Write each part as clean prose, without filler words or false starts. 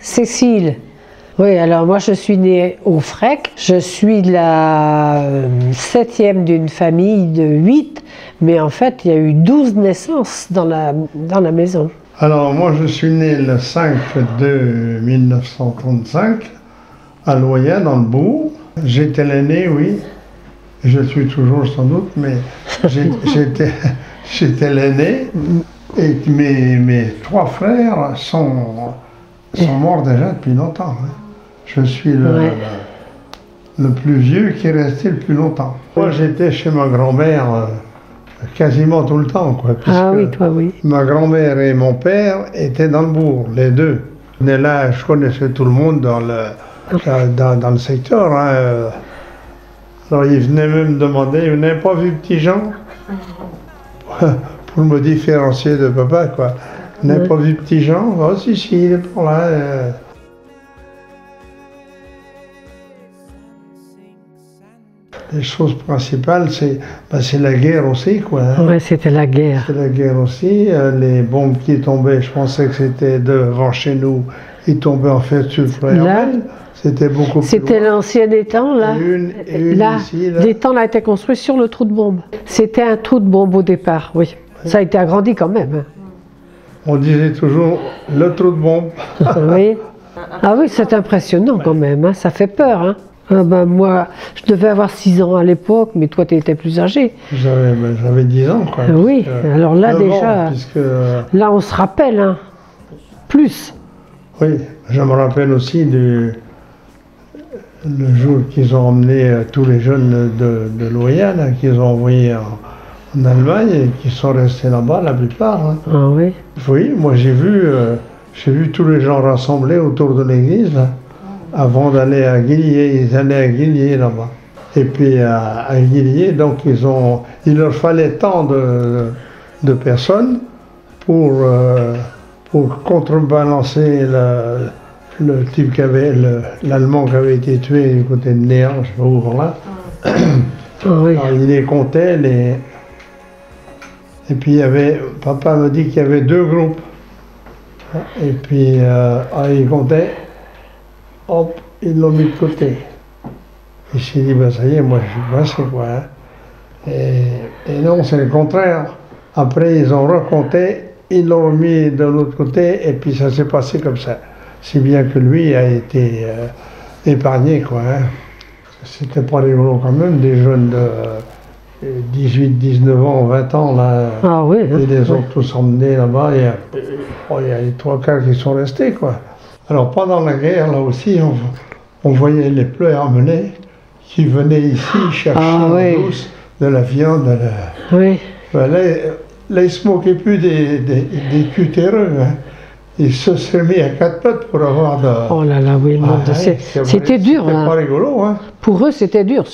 Cécile. Oui, alors moi je suis née au Frec, je suis la 7e d'une famille de 8, mais en fait il y a eu 12 naissances dans la maison. Alors moi je suis né le 5/2 1935 à Loyat dans le Bourg. J'étais l'aîné, oui, je le suis toujours sans doute, mais j'étais l'aîné et mes 3 frères sont morts déjà depuis longtemps. Hein. Je suis le plus vieux qui est resté le plus longtemps. Moi, j'étais chez ma grand-mère quasiment tout le temps, quoi. Ah oui, toi, oui. Ma grand-mère et mon père étaient dans le bourg, les deux. Mais là, je connaissais tout le monde dans le secteur. Hein. Alors, ils venaient même me demander, vous n'avez pas vu Petit Jean? Pour me différencier de papa, quoi. Vous n'avez pas vu Petit Jean? Oh, si, il est par là. Les choses principales, c'est la guerre aussi, quoi. Hein. Oui, c'était la guerre. C'est la guerre aussi. Les bombes qui tombaient, je pensais que c'était devant chez nous. Ils tombaient en fait sur Fréhel. C'était beaucoup plus C'était l'ancien étang, là. Là, ici, là. L'étang a été construit sur le trou de bombe. C'était un trou de bombe au départ, oui. Ça a été agrandi quand même. On disait toujours le trou de bombe. Oui. Ah oui, c'est impressionnant quand même, hein. Ça fait peur. Hein. Moi, je devais avoir 6 ans à l'époque, mais toi, tu étais plus âgé. J'avais 10 ans, quoi. Oui, alors là déjà, puisque... là on se rappelle, hein. Plus. Oui, je me rappelle aussi le jour qu'ils ont emmené tous les jeunes de Loyat, qu'ils ont envoyés en Allemagne et qui sont restés là-bas, la plupart. Hein. Ah oui. Oui, moi j'ai vu tous les gens rassemblés autour de l'église, avant d'aller à Guillier. Ils allaient à Guillier là-bas. Et puis à Guillier, donc il leur fallait tant de personnes pour contrebalancer le type l'Allemand qui avait été tué du côté de Néant, je ne sais pas où, là. Oui. Alors, il les comptait, et puis papa me dit qu'il y avait 2 groupes. Et puis il comptait, hop, ils l'ont mis de côté. Il s'est dit, ben ça y est, moi je suis passé, quoi. Hein. Et non, c'est le contraire. Après, ils ont recompté, ils l'ont mis de l'autre côté, et puis ça s'est passé comme ça. Si bien que lui a été épargné, quoi. Hein. C'était pas rigolo quand même, des jeunes de 18, 19 ans, 20 ans, là. Ah oui. Hein, et les autres tous emmenés là-bas. Il y a les 3/4 qui sont restés, quoi. Alors pendant la guerre, là aussi, on voyait les pleurs amenés qui venaient ici chercher douce de la viande. Oui. Ben là, ils se moquaient plus des cutéreux. Hein. Ils se sont mis à 4 pattes pour avoir de... Oh là là, oui, c'était dur. C'était pas rigolo, hein. Pour eux, c'était dur,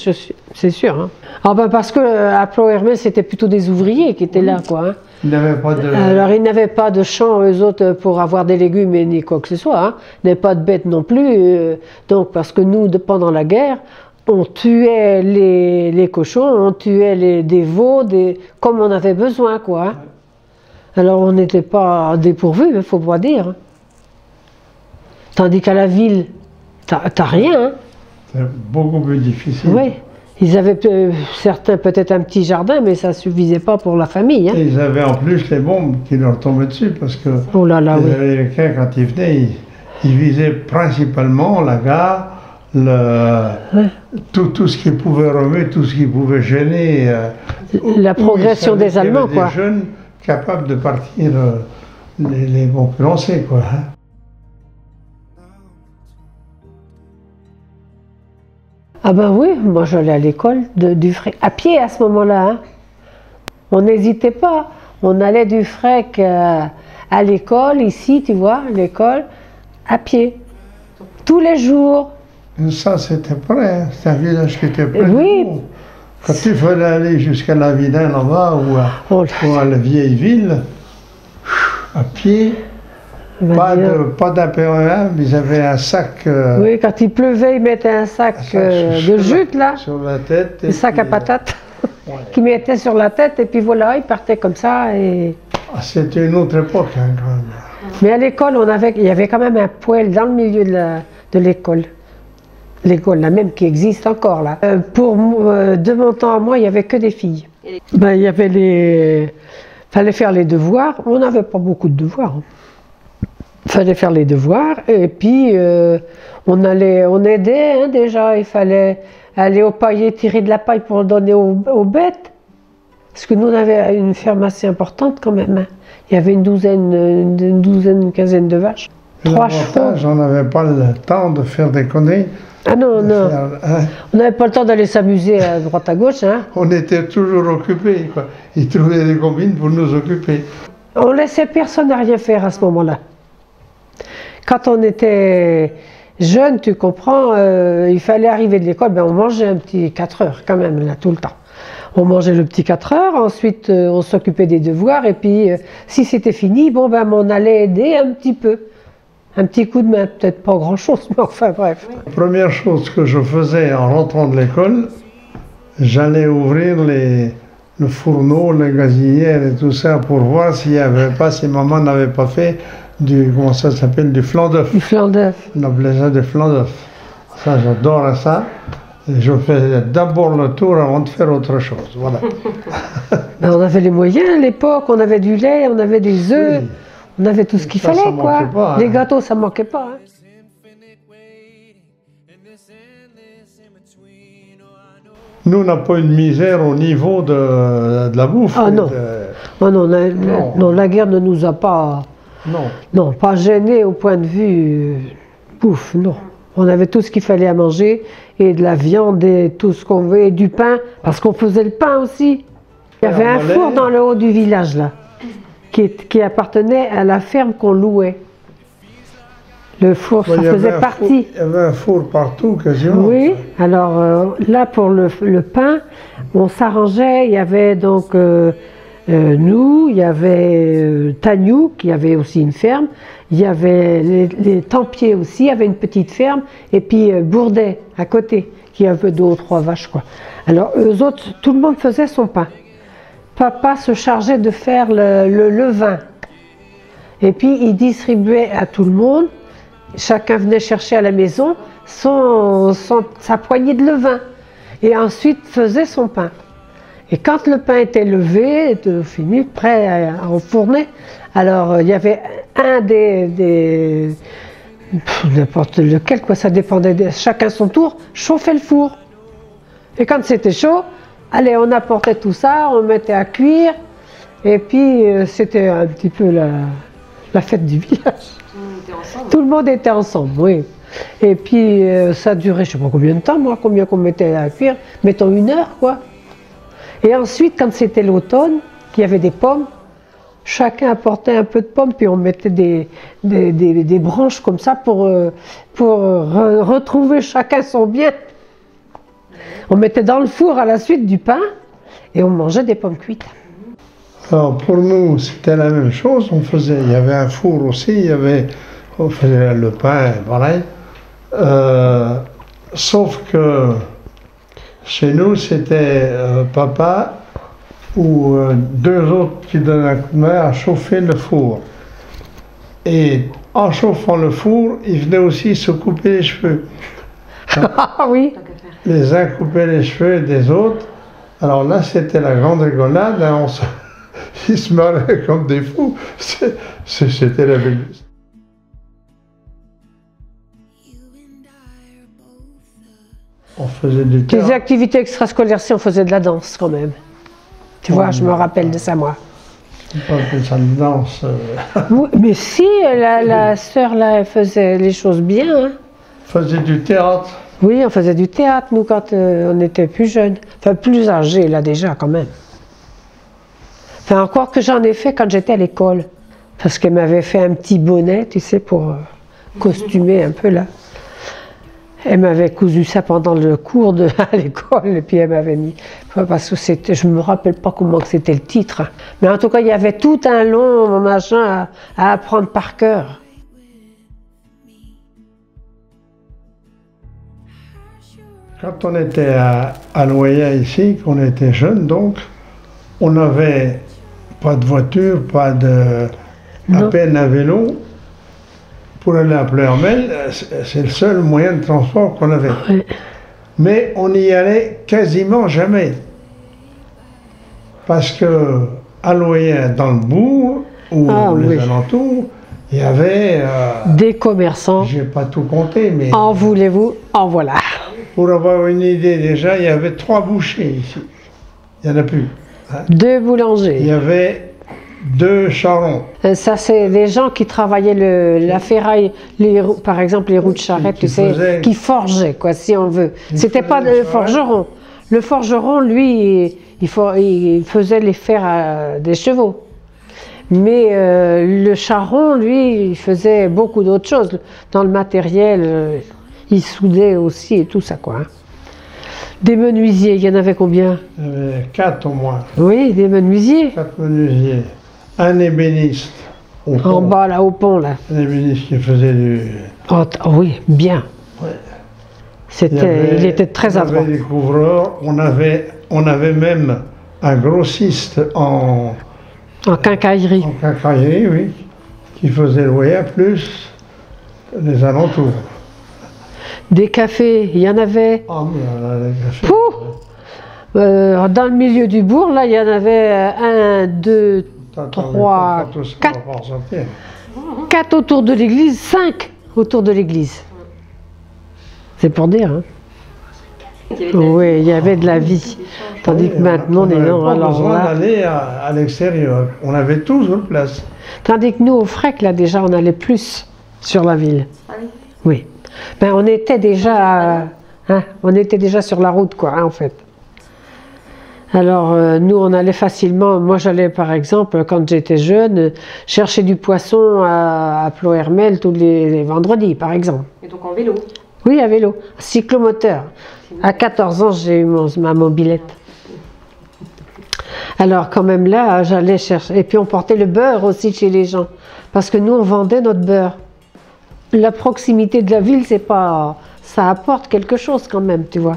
c'est sûr. Hein. Ah ben parce qu'à Ploermel, c'était plutôt des ouvriers qui étaient là, quoi. Hein. Ils n'avaient pas de... Alors, ils n'avaient pas de champs, eux autres, pour avoir des légumes et ni quoi que ce soit. Hein. Ils n'avaient pas de bêtes non plus. Donc, parce que nous, pendant la guerre, on tuait les cochons, on tuait des veaux, comme on avait besoin, quoi. Hein. Alors on n'était pas dépourvus, il ne faut pas dire. Hein. Tandis qu'à la ville, t'as rien. Hein. C'est beaucoup plus difficile. Oui, ils avaient certains peut-être un petit jardin, mais ça ne suffisait pas pour la famille. Hein. Et ils avaient en plus les bombes qui leur tombaient dessus, parce que oh là là, les Américains, quand ils venaient, ils visaient principalement la gare, tout ce qui pouvait remuer, tout ce qui pouvait gêner. La progression des Allemands, quoi. Des jeunes capables de partir les concurrencer, quoi. Hein. Ah ben oui, moi j'allais à l'école du Frec, à pied à ce moment-là. Hein. On n'hésitait pas, on allait du Frec à l'école, ici, tu vois, l'école, à pied. Tous les jours, Ça, c'était près, hein. C'est un village qui était près. Oui. de nous. Quand tu fallait aller jusqu'à la Vilaine là-bas Oh, ou à la vieille ville, à pied, pas d'imperméable, ils avaient un sac. Oui, quand il pleuvait, ils mettaient un sac de jute là, sur la tête. un sac à patates, qu'ils mettaient sur la tête et puis voilà, ils partaient comme ça. Et... C'était une autre époque, hein, quand même. Mais à l'école, il y avait quand même un poêle dans le milieu de l'école. L'école, la même qui existe encore là. De mon temps à moi, il n'y avait que des filles. Ben, il y avait fallait faire les devoirs. On n'avait pas beaucoup de devoirs. Fallait faire les devoirs et puis on aidait, hein, déjà. Il fallait aller au paillet, tirer de la paille pour donner aux bêtes. Parce que nous, on avait une ferme assez importante quand même, hein. Il y avait une quinzaine de vaches. 3 chevaux. On n'avait pas le temps de faire des conneries. Ah non, non. On n'avait pas le temps d'aller s'amuser à droite à gauche, hein. On était toujours occupés, quoi. Ils trouvaient des combines pour nous occuper. On laissait personne à rien faire à ce moment-là. Quand on était jeune, tu comprends, il fallait arriver de l'école, ben on mangeait un petit 4 heures quand même, là, tout le temps. On mangeait le petit 4 heures, ensuite on s'occupait des devoirs, et puis si c'était fini, bon ben on allait aider un petit peu. Un petit coup de main, peut-être pas grand-chose, mais enfin bref. La première chose que je faisais en rentrant de l'école, j'allais ouvrir le fourneau, les gazinières et tout ça pour voir s'il y avait pas, si maman n'avait pas fait comment ça s'appelle, du flan d'œuf. Du flan d'œuf. On appelait ça du flan d'œuf. Ça, j'adore ça. Et je faisais d'abord le tour avant de faire autre chose. Voilà. Ben, on avait les moyens à l'époque, on avait du lait, on avait des œufs. Oui. On avait tout ce qu'il fallait, quoi. Pas, hein. Les gâteaux, ça manquait pas. Hein. Nous, on n'a pas eu de misère au niveau de la bouffe. Ah non. Non, la guerre ne nous a pas... Non, pas gênés au point de vue bouffe, non. On avait tout ce qu'il fallait à manger, et de la viande, et tout ce qu'on veut, et du pain, parce qu'on faisait le pain aussi. Il y avait un four dans le haut du village, là. Qui appartenait à la ferme qu'on louait. Le four, ça faisait partie. Il y avait un four partout, quasiment. Oui, alors là, pour le pain, on s'arrangeait. Il y avait donc nous, il y avait Tagnou, qui avait aussi une ferme. Il y avait les Tempiers aussi, il y avait une petite ferme. Et puis Bourdet, à côté, qui avait 2 ou 3 vaches, quoi. Alors, eux autres, tout le monde faisait son pain. Papa se chargeait de faire le levain. Et puis il distribuait à tout le monde. Chacun venait chercher à la maison sa poignée de levain. Et ensuite faisait son pain. Et quand le pain était levé, fini, prêt à enfourner, alors il y avait un n'importe lequel, quoi, ça dépendait, chacun son tour, chauffait le four. Et quand c'était chaud, allez, on apportait tout ça, on mettait à cuire, et puis c'était un petit peu la fête du village. Tout le monde était ensemble, oui. Et puis ça durait, je ne sais pas combien de temps, moi, combien qu'on mettait à cuire, mettons 1 heure, quoi. Et ensuite, quand c'était l'automne, qu'il y avait des pommes, chacun apportait un peu de pommes, puis on mettait des branches comme ça pour retrouver chacun son bien. On mettait dans le four à la suite du pain et on mangeait des pommes cuites. Alors pour nous, c'était la même chose. Il y avait un four aussi, on faisait le pain, pareil. Sauf que chez nous, c'était papa ou 2 autres qui donnaient un coup de main à chauffer le four. Et en chauffant le four, ils venaient aussi se couper les cheveux. Ah oui. Les uns coupaient les cheveux des autres. Alors là, c'était la grande rigolade. Hein, ils se marraient comme des fous. C'était la belle. On faisait du théâtre. Les activités extrascolaires, si on faisait de la danse quand même. Tu vois, je me rappelle de ça, moi. Pas que ça de danse. Oui, mais si, la sœur, là, elle faisait les choses bien. Hein. On faisait du théâtre. Oui, on faisait du théâtre, nous, quand on était plus jeunes. Enfin, plus âgés, là, déjà, quand même. Enfin, encore que j'en ai fait quand j'étais à l'école. Parce qu'elle m'avait fait un petit bonnet, tu sais, pour costumer un peu, là. Elle m'avait cousu ça pendant le cours à l'école, et puis elle m'avait mis, parce que c'était, je me rappelle pas comment que c'était le titre, mais en tout cas il y avait tout un long machin à apprendre par cœur. Quand on était à Loya ici, qu'on était jeune, donc, on n'avait pas de voiture, pas de, à peine un vélo. Pour aller à Pleurmel, c'est le seul moyen de transport qu'on avait. Ouais. Mais on n'y allait quasiment jamais. Parce que à Loya, dans le bourg, ou les alentours, il y avait... des commerçants. J'ai pas tout compté, mais... En voulez-vous, en voilà. Pour avoir une idée déjà, il y avait 3 bouchers ici. Il n'y en a plus. Hein. 2 boulangers. Il y avait 2 charrons. Ça, c'est les gens qui travaillaient la ferraille, par exemple les roues de charrette, tu sais, qui forgeaient, quoi, si on veut. C'était pas le forgeron. Le forgeron, lui, il faisait les fers des chevaux. Mais le charron, lui, il faisait beaucoup d'autres choses. Dans le matériel, il soudait aussi et tout ça, quoi. Hein. Des menuisiers, il y en avait combien? Il y avait 4 au moins. Oui, des menuisiers. 4 menuisiers. Un ébéniste. En bas, là, au pont, là. Un ébéniste qui faisait du... Oh, oui, bien. Ouais. Il était très adroit. On avait des couvreurs, on avait même un grossiste en quincaillerie. En quincaillerie, oui, qui faisait le Loya plus les alentours. Des cafés, il y en avait. Ah, mais on a des cafés. Dans le milieu du bourg, là, il y en avait 1, 2, 3, 4. 4 autour de l'église, 5 autour de l'église. C'est pour dire, hein. Oui, il y avait de la vie. Tandis que maintenant, on est non. On n'avait pas besoin d'aller à l'extérieur. On avait toujours place. Tandis que nous, au Frec, là, déjà, on allait plus sur la ville. Ah oui. Oui. Ben, on était déjà sur la route, quoi, hein, en fait. Alors, nous, on allait facilement. Moi, j'allais, par exemple, quand j'étais jeune, chercher du poisson à Plohermel tous les vendredis, par exemple. Et donc en vélo? Oui, à vélo, cyclomoteur. À 14 ans, j'ai eu ma mobilette. Alors, quand même là, j'allais chercher. Et puis, on portait le beurre aussi chez les gens. Parce que nous, on vendait notre beurre. La proximité de la ville, c'est pas... ça apporte quelque chose quand même, tu vois.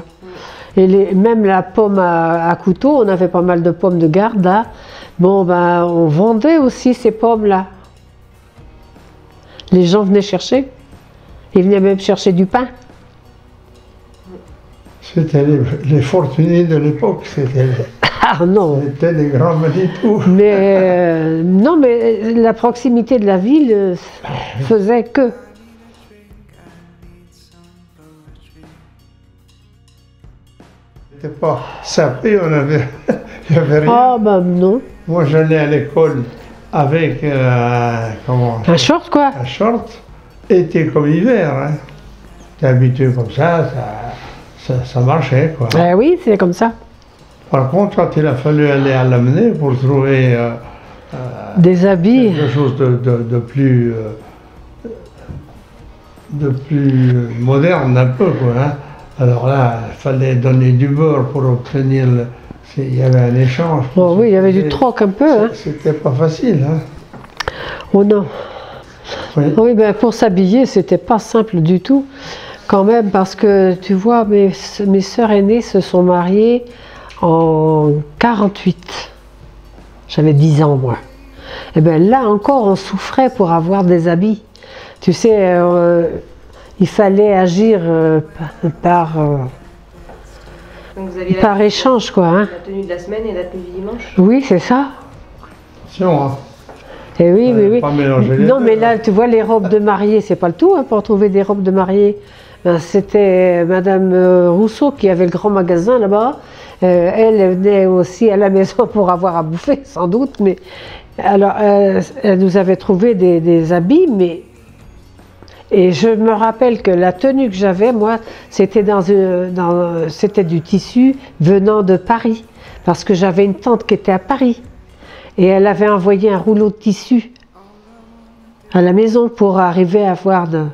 Et même la pomme à couteau, on avait pas mal de pommes de garde là. Bon, ben, on vendait aussi ces pommes-là. Les gens venaient chercher. Ils venaient même chercher du pain. C'était les fortunés de l'époque, c'était les grands Manitou. Mais non, mais la proximité de la ville faisait que. C'était pas sapé, il n'y avait rien. Ah ben non. Moi j'allais à l'école avec un short quoi. Un short, été comme hiver. Hein. T'es habitué comme ça marchait quoi. Oui, c'est comme ça. Par contre, quand il a fallu aller à l'amener pour trouver des habits, quelque chose de plus moderne un peu quoi. Hein. Alors là, il fallait donner du beurre pour obtenir il y avait un échange. Oh oui, il y avait du troc un peu. Hein. C'était pas facile. Hein. Oh non. Oui, oui ben pour s'habiller, c'était pas simple du tout. Quand même, parce que tu vois, mes sœurs aînées se sont mariées en 48. J'avais 10 ans, moi. Et bien là encore, on souffrait pour avoir des habits. Tu sais, il fallait agir par échange, quoi. Hein. La tenue de la semaine et la tenue du dimanche? Oui, c'est ça. Attention, hein. Et oui, oui. Pas mélanger les non, deux, mais là, tu vois, les robes de mariée, c'est pas le tout, hein, pour trouver des robes de mariée. Ben, c'était Madame Rousseau qui avait le grand magasin là-bas. Elle venait aussi à la maison pour avoir à bouffer, sans doute. Mais alors, elle nous avait trouvé des habits, mais... Et je me rappelle que la tenue que j'avais, moi, c'était c'était du tissu venant de Paris. Parce que j'avais une tante qui était à Paris. Et elle avait envoyé un rouleau de tissu à la maison pour arriver à avoir de...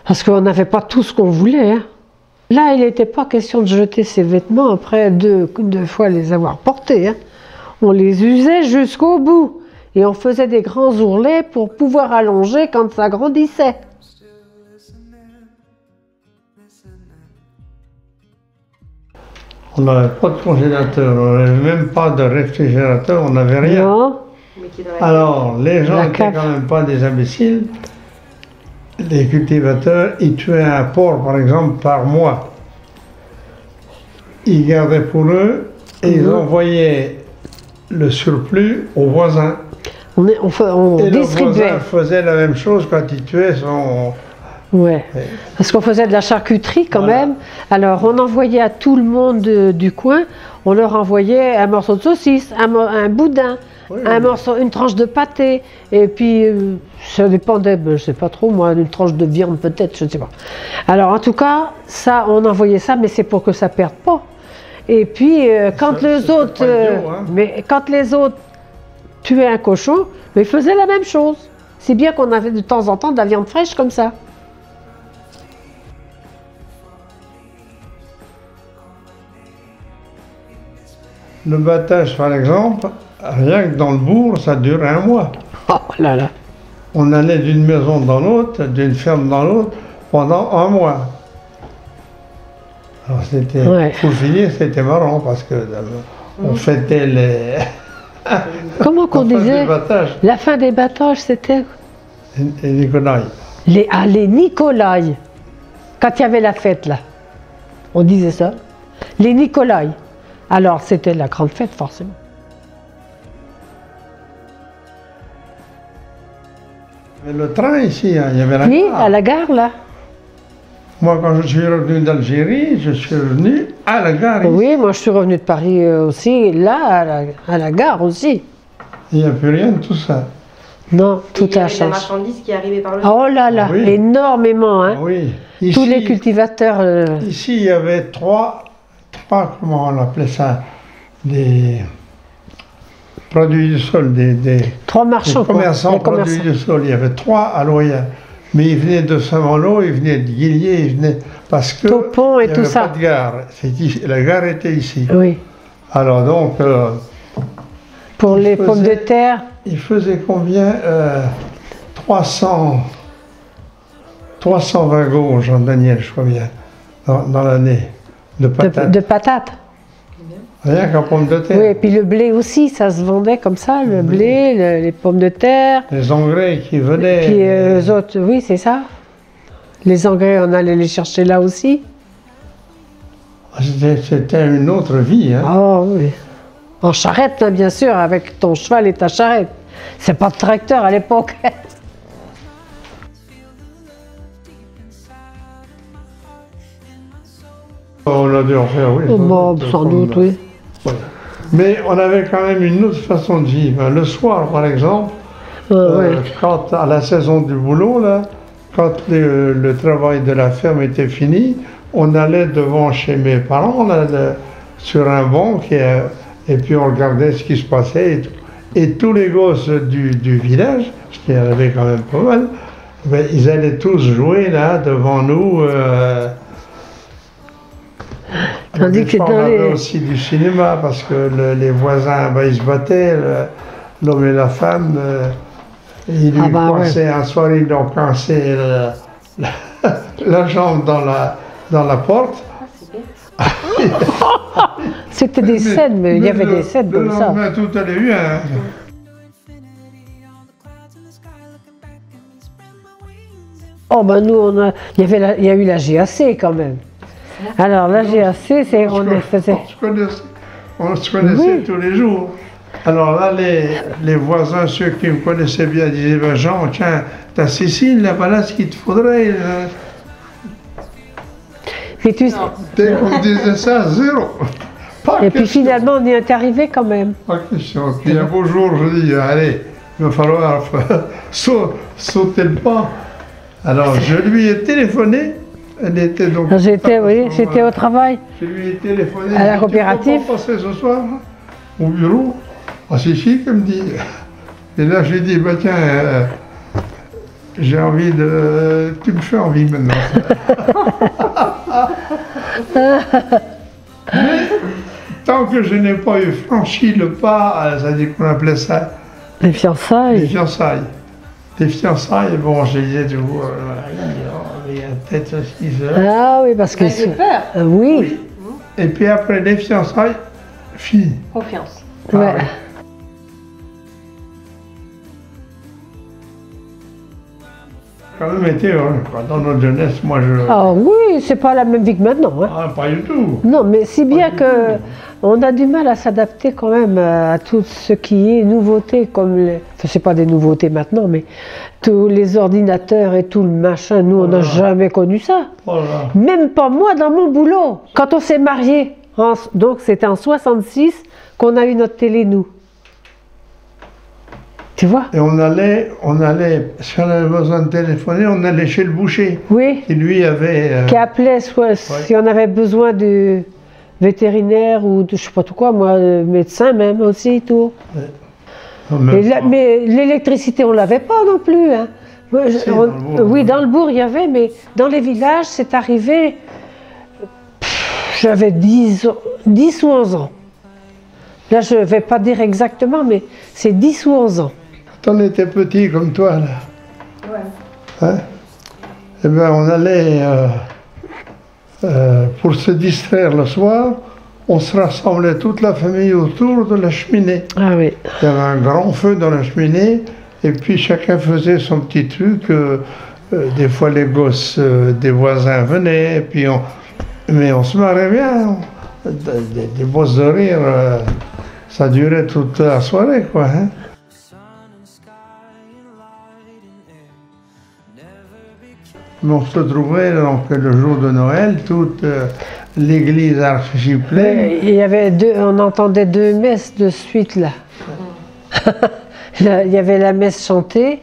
Parce qu'on n'avait pas tout ce qu'on voulait. Hein. Là, il n'était pas question de jeter ses vêtements après deux fois les avoir portés, hein. On les usait jusqu'au bout. Et on faisait des grands ourlets pour pouvoir allonger quand ça grandissait. On n'avait pas de congélateur, on n'avait même pas de réfrigérateur, on n'avait rien. Non. Mais qui est dans la Alors, les gens La n'étaient cave. quand même pas des imbéciles. Les cultivateurs, ils tuaient un porc, par exemple, par mois. Ils gardaient pour eux et ils envoyaient le surplus aux voisins. On Et le distribuait. voisin faisait la même chose quand il tuait son... Ouais. Parce qu'on faisait de la charcuterie quand Voilà. même. Alors on envoyait à tout le monde du coin, on leur envoyait un morceau de saucisse, un boudin, Oui, un oui. morceau, une tranche de pâté. Et puis ça dépendait, je sais pas trop moi, une tranche de viande peut-être, je ne sais pas. Alors en tout cas, ça, on envoyait ça, mais c'est pour que ça perde pas. Et puis quand Ça, les c'était autres, pas idiot, hein. mais quand les autres tuaient un cochon, mais ils faisaient la même chose. C'est bien qu'on avait de temps en temps de la viande fraîche comme ça. Le battage, par exemple, rien que dans le bourg, ça dure un mois. Oh là là. On allait d'une maison dans l'autre, d'une ferme dans l'autre, pendant un mois. Alors c'était, Ouais. pour finir, c'était marrant parce que on fêtait les... Comment qu'on la fin disait du battage La fin des battages, c'était et Nicolas. les Nicolai. Quand il y avait la fête, là. On disait ça. Les Nicolai. Alors, c'était la grande fête, forcément. Mais le train ici, hein, il y avait la Oui, gare. à la gare, là. Moi, quand je suis revenu d'Algérie, je suis revenu à la gare. ici. Oui, moi, je suis revenue de Paris aussi, là, à la gare aussi. Il n'y a plus rien de tout ça. Non, Et tout il y a avait de la changé. marchandise qui arrivait par le Oh là là, Ah oui. énormément, hein. Oui. Tous Ici, les cultivateurs. ici, il y avait trois, comment on appelait ça, des produits du sol, des Trois marchands, quoi. commerçants Les produits commerçants. du sol. Il y avait trois à Loya. Mais ils venaient de Saint-Malo, ils venaient de Guillier, ils venaient parce que Topon et il n'y tout avait ça. pas de gare. La gare était ici. Oui. Alors donc, Pour les faisait- pommes de terre, il faisait combien 320 gauges, Jean-Daniel, je crois bien, dans l'année, de patates. de patates. Rien qu'en pommes de terre. Oui, et puis le blé aussi, ça se vendait comme ça, le blé, les pommes de terre. Les engrais qui venaient. Puis eux autres, oui, c'est ça. Les engrais, on allait les chercher là aussi. C'était une autre vie. Hein. Oh oui. En charrette, hein, bien sûr, avec ton cheval et ta charrette. C'est pas de tracteur à l'époque. On a dû en faire, oui. Bon, sans doute, oui. Voilà. Mais on avait quand même une autre façon de vivre. Le soir, par exemple, Ouais. quand à la saison du boulot, là, quand le travail de la ferme était fini, on allait devant chez mes parents, là, sur un banc, et puis on regardait ce qui se passait. Et tous les gosses du village, parce qu'il y en avait quand même pas mal, ben, ils allaient tous jouer là devant nous. Tandis Des que fois, dans on avait les- aussi du cinéma parce que les voisins, ben, ils se battaient, l'homme et la femme. Ils lui Ah bah ouais. coinçaient, un soir, ils lui ont coincé la jambe dans la porte. C'était des scènes, mais il y avait des scènes comme ça. Le lendemain, tout allait bien. Oh ben nous, il y a eu la GAC quand même. Alors la GAC, c'est On se connaissait Oui. tous les jours. Alors là, les voisins, ceux qui me connaissaient bien, disaient ben Jean, tiens, t'as Cécile, là, voilà ce qu'il te faudrait. Et, tu- Dès qu'on disait ça, zéro. Pas et puis question. finalement, on y est arrivé quand même. Pas question. Puis un beau jour, je dis, allez, il va falloir sauter le pas. Alors je lui ai téléphoné. Elle était donc. J'étais au travail. Je lui ai téléphoné. À la j'ai dit, coopérative. Tu peux pas passer ce soir au bureau? Ah si, si, comme dit. Et là, j'ai dit, bah tiens, j'ai envie de... Tu me fais envie maintenant. Mais tant que je n'ai pas eu franchi le pas, c'est-à-dire qu'on appelait ça Les fiançailles. les fiançailles. Les fiançailles, bon, je disais toujours, il y a peut-être aussi ça. Ah oui, parce que... Vous avez peur. Oui. Oui. Et puis après les fiançailles, fini. Confiance. Ah Ouais. oui. Quand même été heureux, quoi. Dans notre jeunesse, moi je... Ah oui, c'est pas la même vie que maintenant. Hein. Ah, pas du tout. Non, mais si bien du que tout. on a du mal à s'adapter quand même à tout ce qui est nouveauté, comme les... Enfin, c'est pas des nouveautés maintenant, mais tous les ordinateurs et tout le machin, nous, on n'a Voilà. jamais connu ça. Voilà. Même pas moi dans mon boulot. Quand on s'est mariés, donc c'était en 66 qu'on a eu notre télé, nous. Tu vois? Et on allait, si on avait besoin de téléphoner, on allait chez le boucher. Oui. Qui lui avait... Qui appelait soit si on avait besoin de vétérinaire ou de je sais pas tout quoi, moi, médecin même aussi, tout. en même Et temps. mais l'électricité, on l'avait pas non plus. Hein. Moi, Si, dans le bourg. oui, dans le bourg, il y avait, mais dans les villages, c'est arrivé, j'avais 10 ou 11 ans. Là, je ne vais pas dire exactement, mais c'est 10 ou 11 ans. Quand on était petit comme toi, là, Ouais. hein, eh ben, on allait, pour se distraire le soir, on se rassemblait toute la famille autour de la cheminée. Ah oui. Il y avait un grand feu dans la cheminée, et puis chacun faisait son petit truc. Des fois, les gosses des voisins venaient, et puis mais on se marrait bien. Des bosses de rire, ça durait toute la soirée, quoi. Hein. Mais on se trouvait donc le jour de Noël, toute l'église archi pleine. Il y avait on entendait 2 messes de suite là. Là, il y avait la messe chantée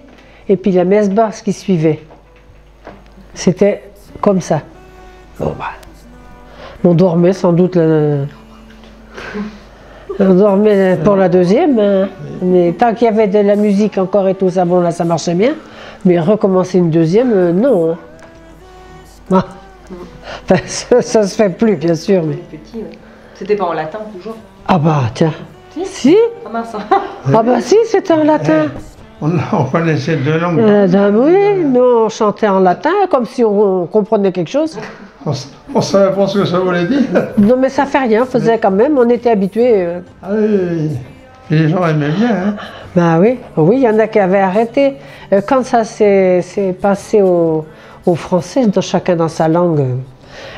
et puis la messe basse qui suivait. C'était comme ça. Bon, bah. On dormait sans doute. On dormait pour la deuxième, hein. Mais tant qu'il y avait de la musique encore et tout ça, bon là ça marchait bien. Mais recommencer une deuxième, non. Hein. Ah. Enfin, ça se fait plus, bien sûr. Mais... Petit, ouais. C'était pas en latin toujours. Ah bah tiens. Si. Ah mince. Ah bah si, c'était en latin. On connaissait 2 langues. Oui, nous on chantait en latin comme si on comprenait quelque chose. On savait pas ce que ça voulait dire. Non mais ça fait rien, on faisait quand même, on était habitués. Ah oui. Et les gens aimaient bien. Hein. Bah oui, oui, il y en a qui avaient arrêté. Quand ça s'est passé aux Français, chacun dans sa langue,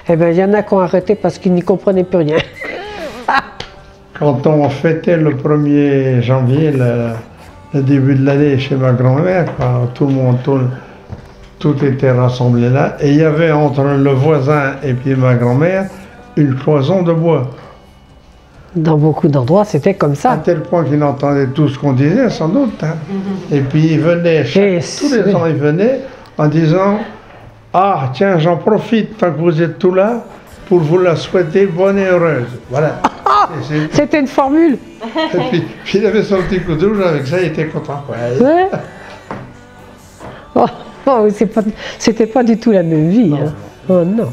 eh ben il y en a qui ont arrêté parce qu'ils n'y comprenaient plus rien. Quand on fêtait le 1er janvier, le début de l'année chez ma grand-mère, tout le monde, tout était rassemblé là. Et il y avait entre le voisin et puis ma grand-mère une cloison de bois. Dans beaucoup d'endroits, c'était comme À ça. tel point qu'ils entendaient tout ce qu'on disait, sans doute. Hein. Et puis ils venaient, tous les ans, ils venaient en disant « Ah, tiens, j'en profite tant que vous êtes tous là pour vous la souhaiter bonne et heureuse. » Voilà. C'était une formule. Et puis il avait son petit coup de rouge, avec ça, il était content. Ouais. Ouais. Oh, oui, c'était pas du tout la même vie. Non. Hein. Oh non.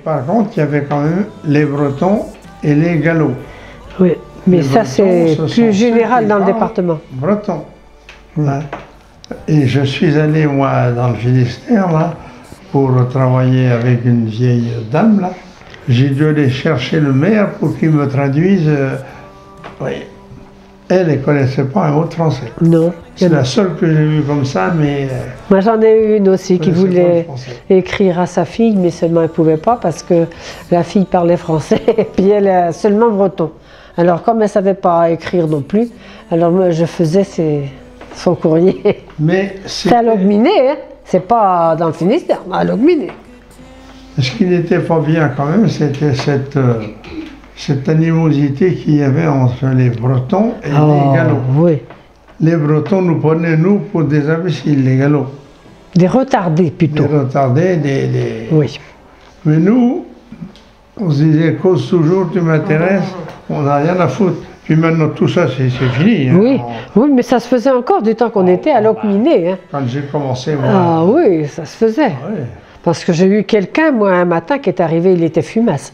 Par contre, il y avait quand même les Bretons et les Gallos. Oui, mais Les ça Bretons, c'est ce sont plus ceux général qui dans le parlent département. Breton. Hein. Et je suis allé, moi, dans le Finistère, là, pour travailler avec une vieille dame, là. J'ai dû aller chercher le maire pour qu'il me traduise. Oui. Elle ne connaissait pas un mot de français. Non. C'est la seule que j'ai vue comme ça, mais... Moi j'en ai eu une aussi qui connaissait pas le voulait français. écrire à sa fille, mais seulement elle ne pouvait pas parce que la fille parlait français et puis elle seulement breton. Alors comme elle ne savait pas écrire non plus, alors moi je faisais son courrier. Mais C'est à Logminé, hein. C'est pas dans le Finistère, mais à Logminé. ce qui n'était pas bien quand même, c'était cette animosité qu'il y avait entre les Bretons et les Gallos. Oui. Les Bretons nous prenaient, nous, pour des imbéciles, les Gallos. Des retardés plutôt. Des retardés, des... Oui. Mais nous, on se disait, cause toujours, tu m'intéresses, on n'a rien à foutre. Puis maintenant, tout ça, c'est fini. Hein. Oui, oui, mais ça se faisait encore du temps qu'on était à Locminé. Hein. Quand j'ai commencé, moi. Ah oui, ça se faisait. Ouais. Parce que j'ai eu quelqu'un, moi, un matin, qui est arrivé, il était fumasse.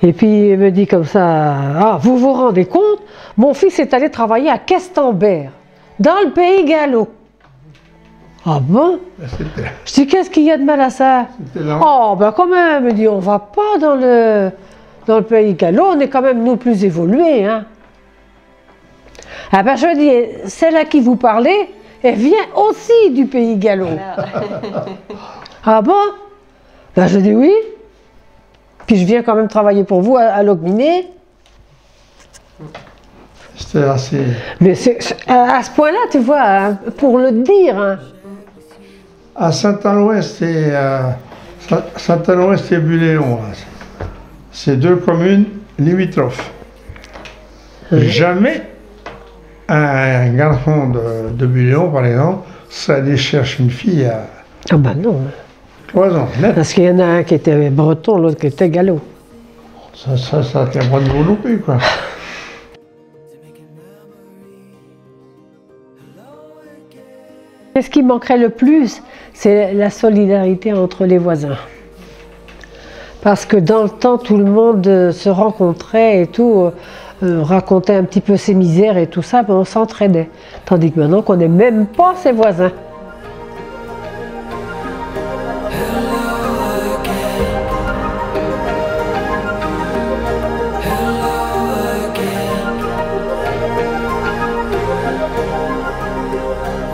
Et puis il me dit comme ça, ah, vous vous rendez compte, mon fils est allé travailler à Questembert, dans le pays gallo. Ah bon? Je dis, qu'est-ce qu'il y a de mal à ça? Oh, ben quand même, il me dit, on va pas dans le pays gallo, on est quand même nous plus évolués. Hein. Ah ben je dis, celle à qui vous parlez, elle vient aussi du pays gallo. Ah bon? Ben je dis oui. Puis je viens quand même travailler pour vous à Locminé. C'était assez... Mais à ce point-là, tu vois, hein, pour le dire. Hein. À Saint-Aloïs et Buléon, c'est deux communes limitrophes. Jamais un garçon de Buléon, par exemple, ça allait chercher une fille à Ah ben non. 3 ans, net. Parce qu'il y en a un qui était breton, l'autre qui était gallo. Ça tient pas de vous louper, quoi. Ce qui manquerait le plus, c'est la solidarité entre les voisins. Parce que dans le temps, tout le monde se rencontrait et tout, racontait un petit peu ses misères et tout ça, mais on s'entraidait. Tandis que maintenant qu'on n'est même pas ses voisins.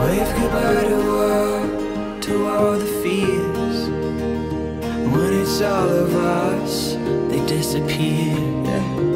Wave goodbye to all the fears. When it's all of us, they disappear. Yeah.